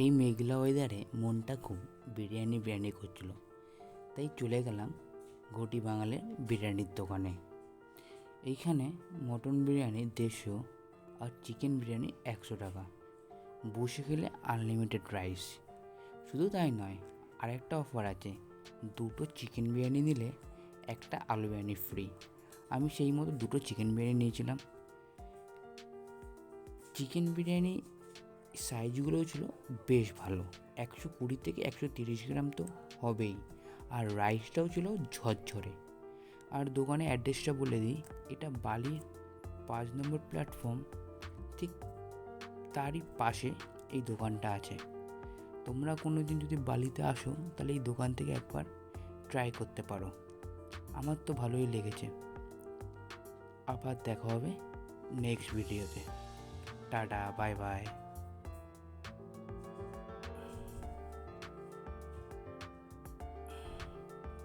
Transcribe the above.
এই মেঘলা ওয়েদারে মনটা খুব বিরিয়ানি বিরিয়ানি করছিল, তাই চলে গেলাম ঘটি বাঙালের বিরিয়ানির দোকানে। এইখানে মটন বিরিয়ানি 150 আর চিকেন বিরিয়ানি 100 টাকা। বসে খেলে আনলিমিটেড রাইস। শুধু তাই নয়, আরেকটা অফার আছে, 2টো চিকেন বিরিয়ানি নিলে একটা আলু বিরিয়ানি ফ্রি। আমি সেই মতো 2টো চিকেন বিরিয়ানি নিয়েছিলাম। চিকেন বিরিয়ানি সাইজগুলোও ছিল বেশ ভালো, 120 থেকে 130 গ্রাম তো হবেই, আর রাইসটাও ছিল ঝরঝরে। আর দোকানের অ্যাড্রেসটা বলে দিই, এটা বালির 5 নম্বর প্ল্যাটফর্ম, ঠিক তারই পাশে এই দোকানটা আছে। তোমরা কোনো দিন যদি বালিতে আসো তাহলে এই দোকান থেকে একবার ট্রাই করতে পারো। আমার তো ভালোই লেগেছে। আবার দেখা হবে নেক্সট ভিডিওতে। Tata, bye bye.